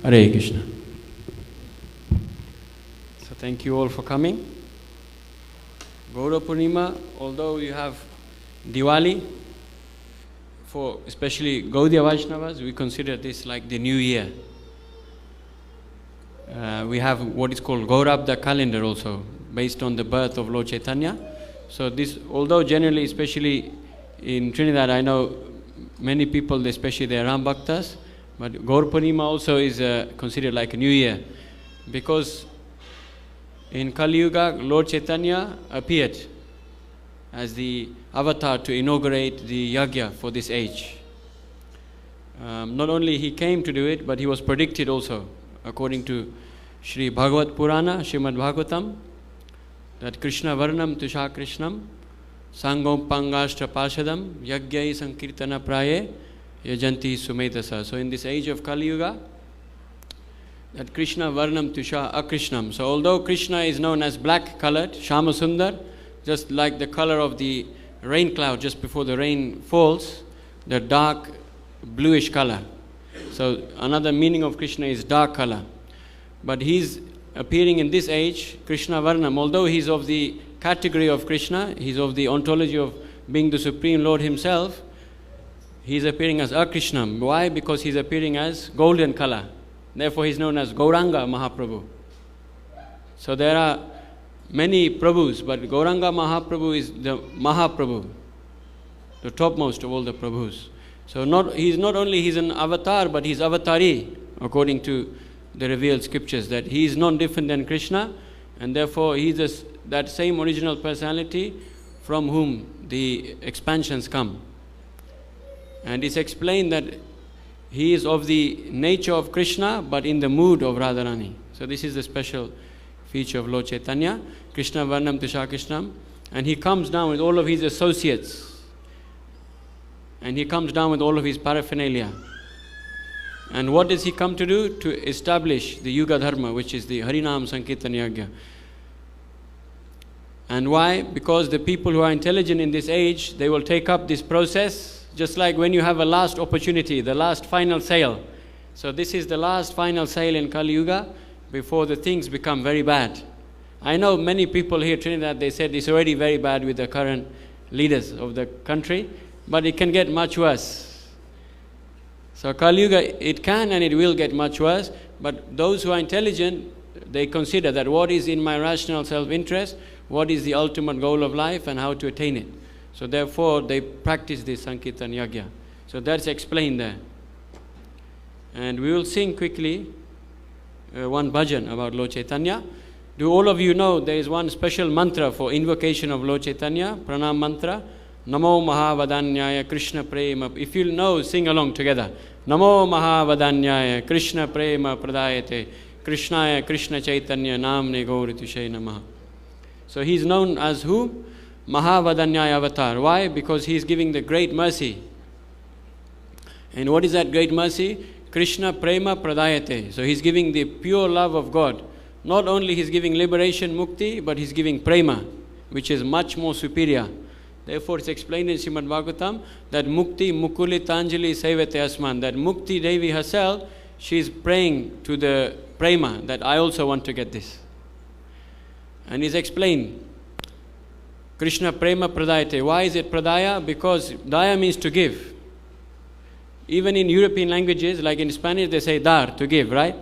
Hare Krishna. So thank you all for coming. Gaura Purnima, although you have Diwali, for especially Gaudiya Vaishnavas, we consider this like the new year. We have what is called Gaurabda calendar also, based on the birth of Lord Chaitanya. So this, although generally, especially in Trinidad, I know many people, especially the Ram Bhaktas, but Gaur Purnima also is considered like a new year, because in Kali Yuga, Lord Chaitanya appeared as the avatar to inaugurate the yagya for this age. Not only he came to do it, but he was predicted also, according to Sri Bhagavat Purana, Srimad Bhagavatam, that Krishna Varnam Tusha Krishnam, Sangom Pangashtra Pashadam, Yagyai Sankirtana Praye, Yajanti Sumetasa. So in this age of Kali Yuga, that Krishna Varnam Tusha Akrishnam. So although Krishna is known as black colored, Shama Sundar, just like the color of the rain cloud just before the rain falls, the dark bluish color. So another meaning of Krishna is dark color. But he's appearing in this age, Krishna Varnam, although he's of the category of Krishna, he's of the ontology of being the Supreme Lord himself, he's appearing as Akrishnam. Why? Because he's appearing as golden color. Therefore he's known as Gauranga Mahaprabhu. So there are many Prabhus, but Gauranga Mahaprabhu is the Mahaprabhu, the topmost of all the Prabhus. So he's not only he's an avatar, but he's avatari, according to the revealed scriptures, that he is not different than Krishna, and therefore he is that same original personality from whom the expansions come. And it's explained that he is of the nature of Krishna, but in the mood of Radharani. So this is the special feature of Lord Chaitanya, Krishna Varnam Tusha Krishnam, and he comes down with all of his associates, and he comes down with all of his paraphernalia. And what does he come to do? To establish the Yuga Dharma, which is the Harinam Sankirtan Yagya. And why? Because the people who are intelligent in this age, they will take up this process, just like when you have a last opportunity, the last final sale. So this is the last final sale in Kali Yuga, before the things become very bad. I know many people here in Trinidad, they said it's already very bad with the current leaders of the country, but it can get much worse. So Kali Yuga, it can and it will get much worse, but those who are intelligent, they consider that what is in my rational self-interest, what is the ultimate goal of life, and how to attain it. So therefore, they practice this Sankirtan Yagya. So that's explained there. And we will sing quickly one bhajan about Lord Chaitanya. Do all of you know there is one special mantra for invocation of Lord Chaitanya, pranam mantra? Namo Mahavadanyaya Krishna Prema. If you know, sing along together. Namo Mahavadanyaya Krishna Prema Pradayate Krishnaya Krishna Chaitanya Namne Gauritushay Namaha. So he is known as who? Mahavadanyaya avatar. Why? Because he is giving the great mercy. And what is that great mercy? Krishna Prema Pradayate. So he's giving the pure love of God. Not only he's giving liberation, mukti, but he's giving prema, which is much more superior. Therefore, it's explained in Srimad Bhagavatam that Mukti Mukulitanjali Sevate Asman, that Mukti Devi herself, she is praying to the prema that I also want to get this. And it's explained, Krishna Prema Pradayate. Why is it Pradaya? Because Daya means to give. Even in European languages, like in Spanish, they say dar, to give, right?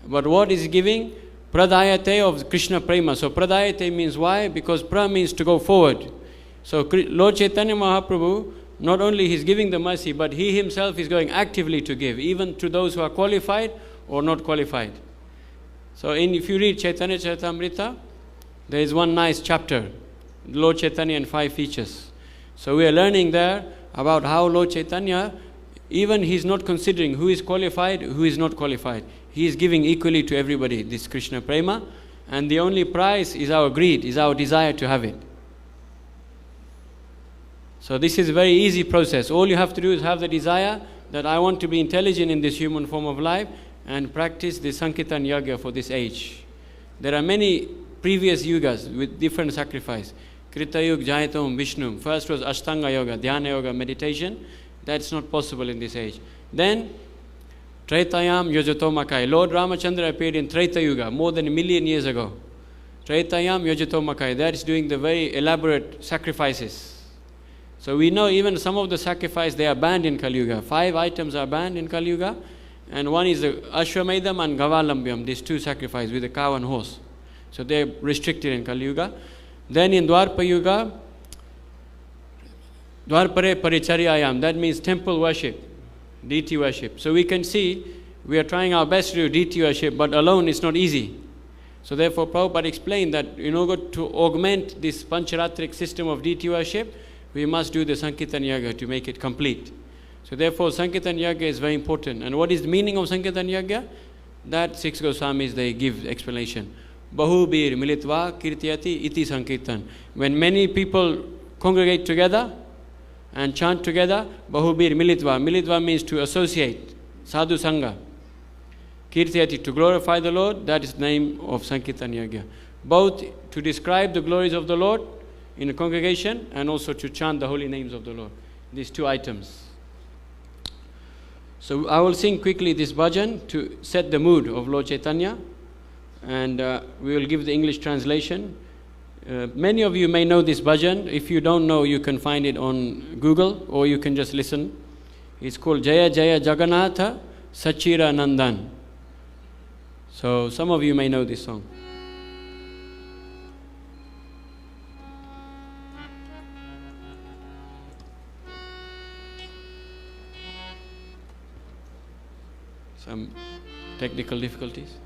But what is giving? Pradayate of Krishna Prema. So Pradayate means why? Because pra means to go forward. So Lord Chaitanya Mahaprabhu, not only he's giving the mercy, but he himself is going actively to give, even to those who are qualified or not qualified. So if you read Chaitanya Charitamrita, there is one nice chapter, Lord Chaitanya and 5 features. So we are learning there about how Lord Chaitanya, even he's not considering who is qualified, who is not qualified. He is giving equally to everybody, this Krishna Prema, and the only price is our greed, is our desire to have it. So this is a very easy process. All you have to do is have the desire that I want to be intelligent in this human form of life and practice the Sankirtan Yagya for this age. There are many previous yugas with different sacrifice. Krita Yuga, Jayatam, Vishnu. First was Ashtanga Yoga, Dhyana Yoga, meditation. That's not possible in this age. Then Tretayam Yojatomakai. Lord Ramachandra appeared in Treta Yuga more than 1 million years ago. Tretayam Yojatomakai. That is doing the very elaborate sacrifices. So we know even some of the sacrifices, they are banned in Kali Yuga. 5 items are banned in Kali Yuga. And one is the Ashwamedham and Gavalambhyam, these 2 sacrifices with the cow and horse. So they are restricted in Kali Yuga. Then in Dwarpa Yuga, Dwarpare Paricharyayam, that means temple worship, deity worship. So we can see we are trying our best to do deity worship, but alone it's not easy. So therefore Prabhupada explained that in order to augment this Pancharatric system of deity worship, we must do the Sankirtan Yaga to make it complete. So therefore Sankirtan Yaga is very important. And what is the meaning of Sankirtan Yaga? That 6 Goswamis, they give explanation. Bahubir militva kirtiyati iti Sankirtan. When many people congregate together and chant together, Bahubir militva. Militva means to associate, sadhu sangha. Kirtiyati, to glorify the Lord, that is the name of Sankirtan Yaga. Both to describe the glories of the Lord in a congregation and also to chant the holy names of the Lord. These 2 items. So I will sing quickly this bhajan to set the mood of Lord Chaitanya, and we will give the English translation. Many of you may know this bhajan. If you don't know, you can find it on Google or you can just listen. It's called Jaya Jaya Jagannatha Sachira Nandan. So some of you may know this song. Some technical difficulties.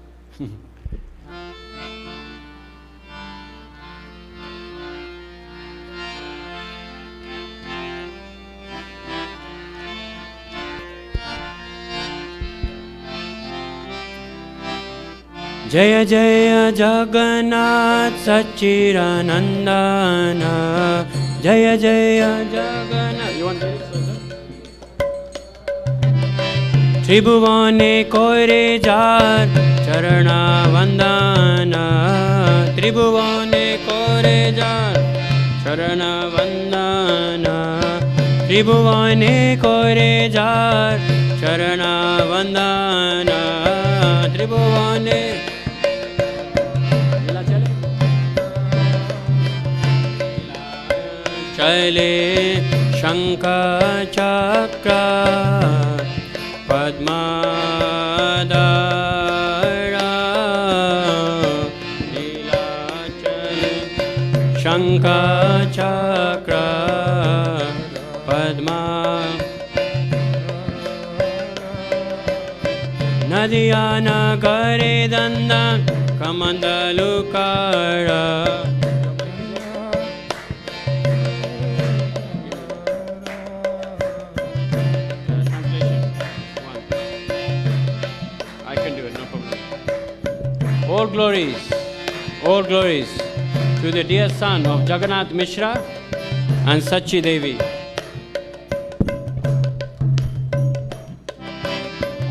Jaya Jaya Jagannath Sachiranandana. Jaya Jaya Jagannath. You want to Tribhuvane Koire Jar Charana Vandana. Tribhuvane Koire Jar Charana Vandana. Tribhuvane Koire Jar Charana Vandana. Tribhuvane Chale Shankha Chakra Padmadara Nilachal Shankha Chakra Padma Nadiyana Kare Danda Kamandalukara. All glories to the dear son of Jagannath Mishra and Sachi Devi.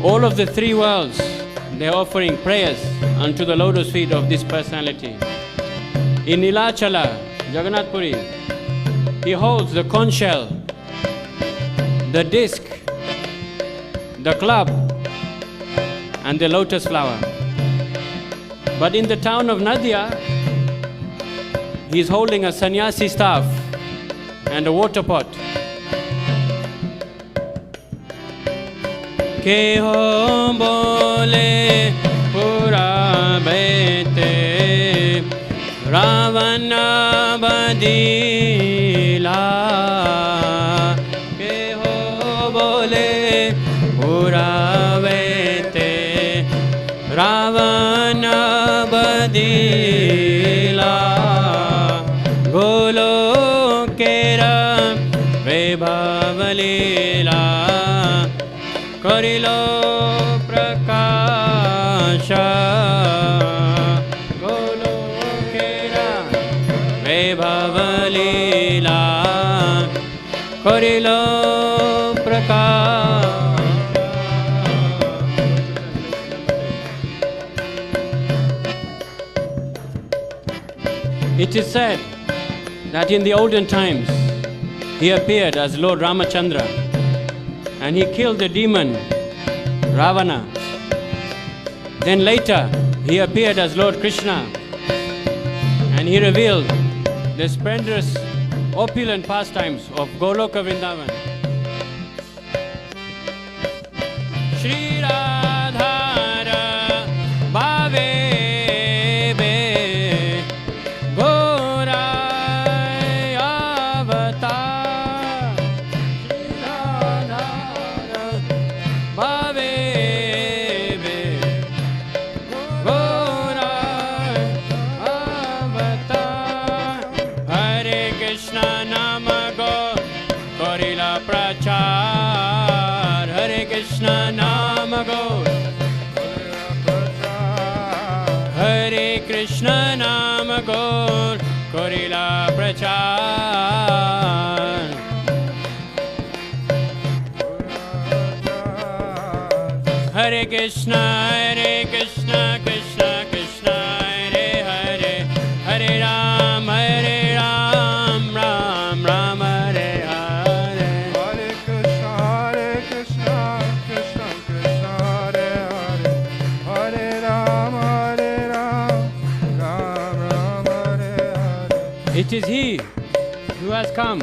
All of the 3 worlds, they are offering prayers unto the lotus feet of this personality. In Nilachala, Jagannath Puri, he holds the conch shell, the disc, the club, and the lotus flower. But in the town of Nadia, he is holding a sannyasi staff and a water pot. Keho bole pura bete Ravana badila. Keho bole pura bete Ravana badila. Golo kera vebhavalila. Karilo prakasha. Golo kera vebhavalila. Karilo prakasha. It is said that in the olden times he appeared as Lord Ramachandra and he killed the demon Ravana. Then later, he appeared as Lord Krishna and he revealed the splendorous, opulent pastimes of Goloka Vrindavan. Shri Radhara Bhave Be Gorai Avatar. Shri Radhara Bhave Be Gorai Avatar. Hare Krishna Nama Go Korila Prachar. Hare Krishna Nama Go. Hare Krishna Nama Gaur Korila Prachar. Hare Krishna Krishna Krishna Hare Hare. Hare Ram Ram Ram Hare Hare. Hare Krishna Krishna Krishna Hare Hare. Hare Ram Ram Hare Hare. It is he who has come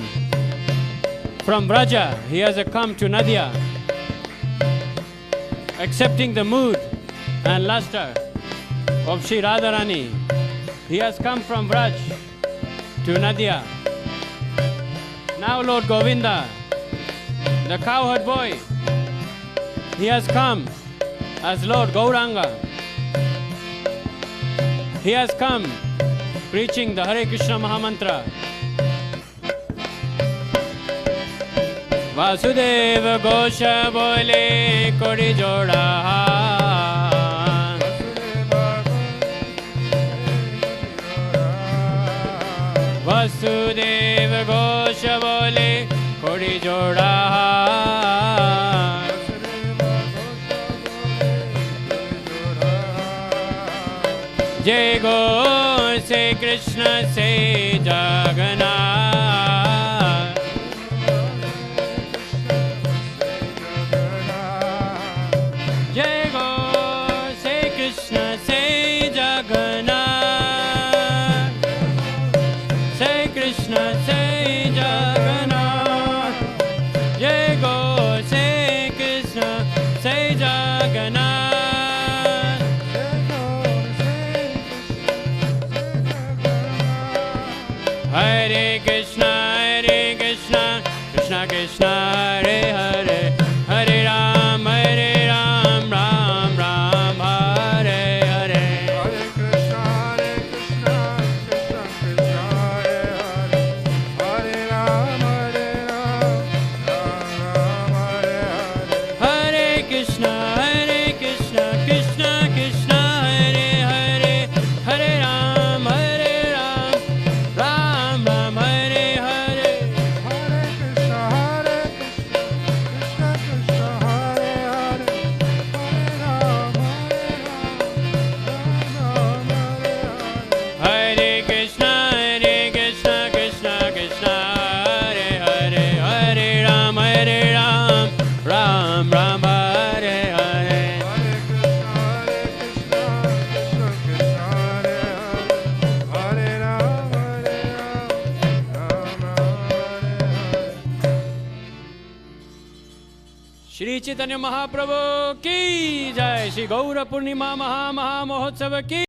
from Braja. He has come to Nadia, accepting the mood and luster of Shri Radharani. He has come from Braj to Nadia. Now Lord Govinda, the cowherd boy, he has come as Lord Gauranga. He has come preaching the Hare Krishna Mahamantra. Vasudeva Gosha Bole Kodi Joda. Vasudeva Gosha Bole Kodi Joda. Jai Gaur se Krishna se Jagannath. Jai Gaur se Krishna se Jagannath. Se Krishna se Jagannath. Jai Gaur se Krishna se Jagannath. Hare Krishna Krishna Krishna Hare Hare. Hare Ram Ram Ram Hare Hare. Hare Krishna Krishna Krishna Hare Hare. Hare Ram Ram Hare Hare. Hare Krishna Krishna Krishna Hare Hare. Hare Ram Ram Ram Hare Hare. Hare Krishna Krishna Krishna Hare Hare. Hare Ram Ram Hare Hare. Hare Krishna Krishna Krishna Hare Hare. Hare Ram Ram Ram Hare Hare. Hare Krishna Krishna Krishna Hare Hare. Hare Ram Ram Hare Hare. Shri Chaitanya Mahaprabhu की जय। श्री गौर पूर्णिमा महा महोत्सव की